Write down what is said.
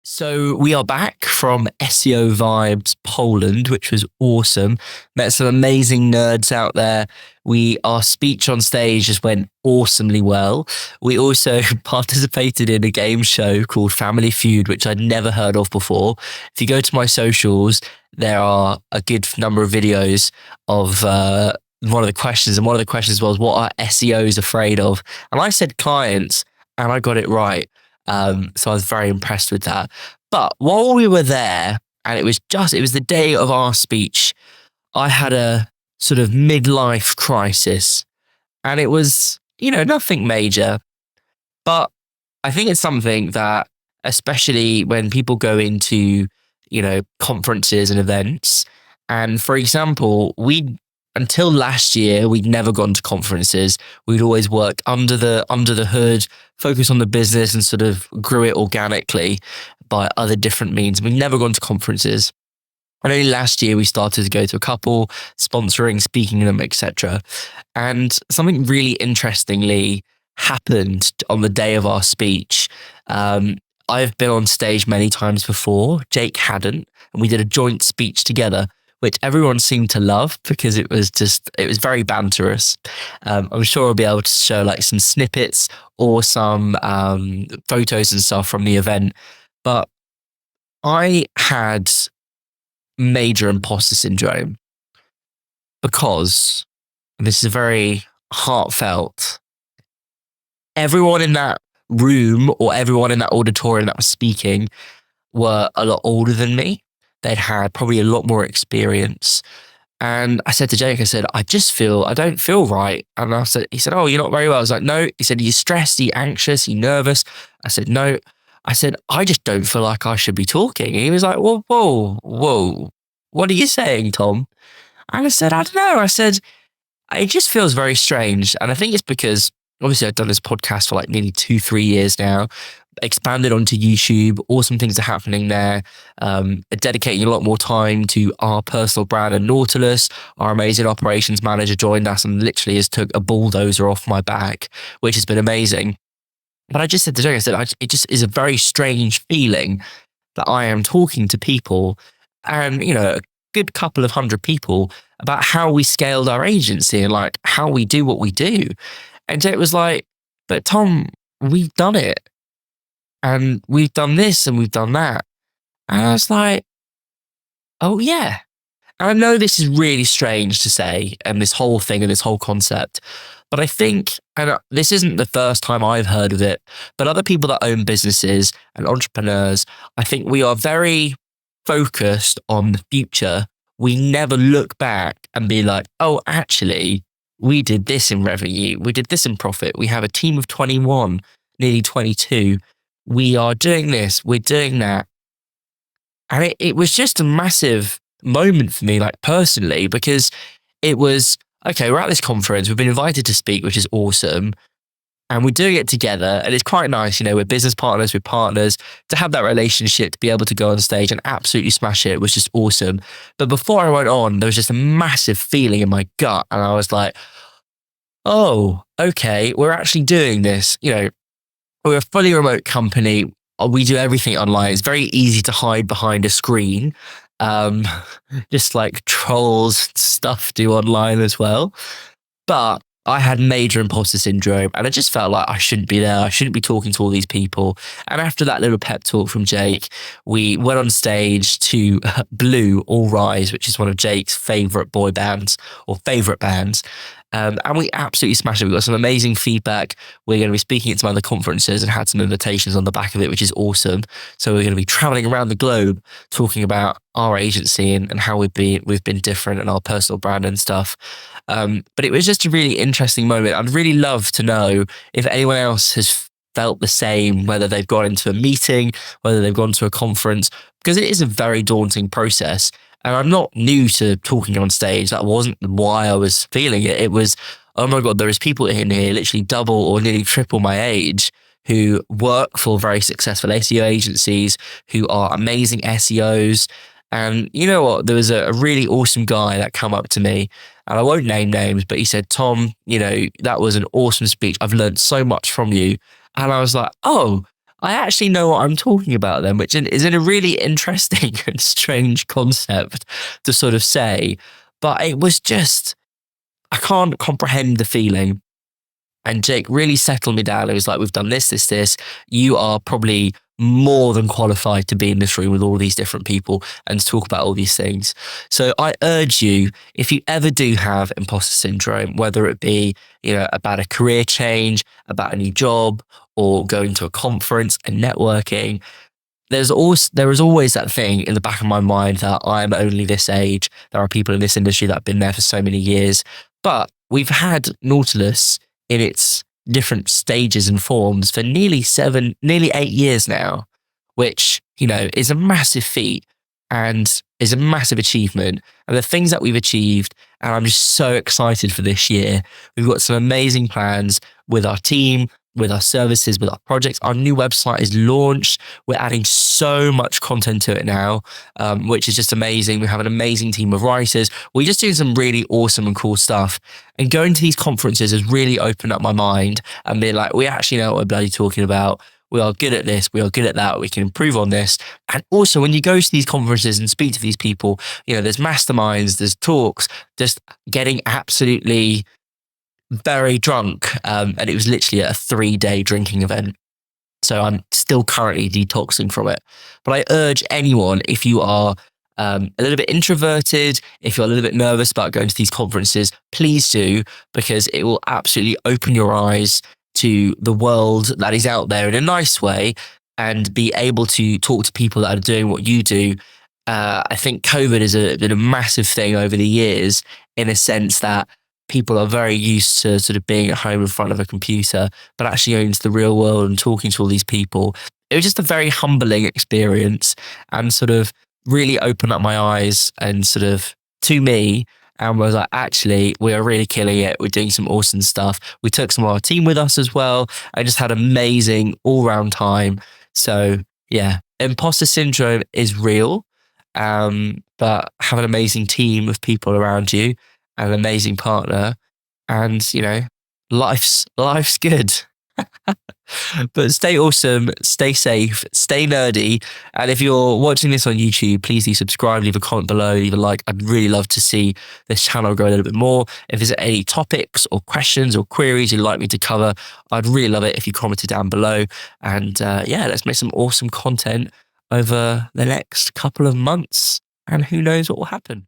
So we are back from SEO Vibes Poland, which was awesome. Met some amazing nerds out there. Our speech on stage just went awesomely well. We also participated in a game show called Family Feud, which I'd never heard of before. If you go to my socials, there are a good number of videos of one of the questions. And one of the questions was, what are SEOs afraid of? And I said clients, and I got it right. So I was very impressed with that. But while we were there, and it was the day of our speech, I had a sort of midlife crisis. And it was, nothing major. But I think it's something that, especially when people go into, conferences and events. And for example, until last year, we'd never gone to conferences. We'd always worked under the hood, focused on the business and sort of grew it organically by other different means. We'd never gone to conferences. And only last year we started to go to a couple, sponsoring, speaking in them, etc. And something really interestingly happened on the day of our speech. I've been on stage many times before. Jake hadn't, and we did a joint speech together, which everyone seemed to love because it was very banterous. I'm sure I'll be able to show like some snippets or some photos and stuff from the event. But I had major imposter syndrome because, and this is very heartfelt, everyone in that room or everyone in that auditorium that was speaking were a lot older than me. They'd had probably a lot more experience. And I said to Jake, I don't feel right. And he said, oh, you're not very well. I was like, no. He said, are you stressed? Are you anxious? Are you nervous? I said, no. I said, I just don't feel like I should be talking. And he was like, whoa. What are you saying, Tom? And I said, I don't know. I said, it just feels very strange. And I think it's because obviously I've done this podcast for like nearly 2-3 years now, expanded onto YouTube. Awesome things are happening there. Dedicating a lot more time to our personal brand and Nautilus. Our amazing operations manager joined us and literally has took a bulldozer off my back, which has been amazing. But I just said to Jake, it just is a very strange feeling that I am talking to people and, a good couple of hundred people about how we scaled our agency and like how we do what we do. And Jake was like, but Tom, we've done it. And we've done this and we've done that. And I was like, oh yeah. And I know this is really strange to say, and this whole thing and this whole concept, but I think, and this isn't the first time I've heard of it, but other people that own businesses and entrepreneurs, I think we are very focused on the future. We never look back and be like, oh, actually, we did this in revenue. We did this in profit. We have a team of 21, nearly 22. We are doing this. We're doing that. And it was just a massive moment for me, like personally, because it was, okay, we're at this conference. We've been invited to speak, which is awesome. And we're doing it together. And it's quite nice, we're business partners, we're partners. To have that relationship, to be able to go on stage and absolutely smash it was just awesome. But before I went on, there was just a massive feeling in my gut. And I was like, oh, okay, we're actually doing this. We're a fully remote company. We do everything online. It's very easy to hide behind a screen. Just like trolls stuff do online as well. But I had major imposter syndrome and I just felt like I shouldn't be there. I shouldn't be talking to all these people. And after that little pep talk from Jake, we went on stage to Blue, All Rise, which is one of Jake's favorite boy bands or favorite bands. And we absolutely smashed it. We got some amazing feedback. We're going to be speaking at some other conferences and had some invitations on the back of it, which is awesome. So we're going to be traveling around the globe talking about our agency and how we've been different and our personal brand and stuff. But it was just a really interesting moment. I'd really love to know if anyone else has felt the same, whether they've gone into a meeting, whether they've gone to a conference, because it is a very daunting process. And I'm not new to talking on stage. That wasn't why I was feeling it. It was, oh my God, there is people in here literally double or nearly triple my age who work for very successful SEO agencies, who are amazing SEOs. And you know what? There was a really awesome guy that came up to me, and I won't name names, but he said, Tom, that was an awesome speech. I've learned so much from you. And I was like, oh, I actually know what I'm talking about then, which is in a really interesting and strange concept to sort of say. But it was just, I can't comprehend the feeling. And Jake really settled me down. It was like, we've done this, this, this. You are probably more than qualified to be in this room with all these different people and to talk about all these things. So I urge you, if you ever do have imposter syndrome, whether it be, about a career change, about a new job, or going to a conference and networking, there is always that thing in the back of my mind that I'm only this age. There are people in this industry that have been there for so many years. But we've had Nautilus in its different stages and forms for nearly 8 years now, which, is a massive feat and is a massive achievement. And the things that we've achieved, and I'm just so excited for this year. We've got some amazing plans with our team, with our services, with our projects. Our new website is launched. We're adding so much content to it now, which is just amazing. We have an amazing team of writers. We're just doing some really awesome and cool stuff. And going to these conferences has really opened up my mind and been like, we actually know what we're bloody talking about. We are good at this. We are good at that. We can improve on this. And also, when you go to these conferences and speak to these people, there's masterminds, there's talks, just getting absolutely very drunk. And it was literally a 3-day drinking event. So I'm still currently detoxing from it. But I urge anyone, if you are a little bit introverted, if you're a little bit nervous about going to these conferences, please do, because it will absolutely open your eyes to the world that is out there in a nice way and be able to talk to people that are doing what you do. I think COVID has been a massive thing over the years, in a sense that people are very used to sort of being at home in front of a computer, but actually going into the real world and talking to all these people. It was just a very humbling experience and sort of really opened up my eyes and sort of to me, and was like, actually, we are really killing it. We're doing some awesome stuff. We took some of our team with us as well. I just had amazing all round time. So yeah, imposter syndrome is real, but have an amazing team of people around you, an amazing partner, and life's good. But stay awesome, stay safe, stay nerdy. And if you're watching this on YouTube, please do subscribe, leave a comment below, leave a like. I'd really love to see this channel grow a little bit more. If there's any topics or questions or queries you'd like me to cover, I'd really love it if you commented down below. And let's make some awesome content over the next couple of months. And who knows what will happen.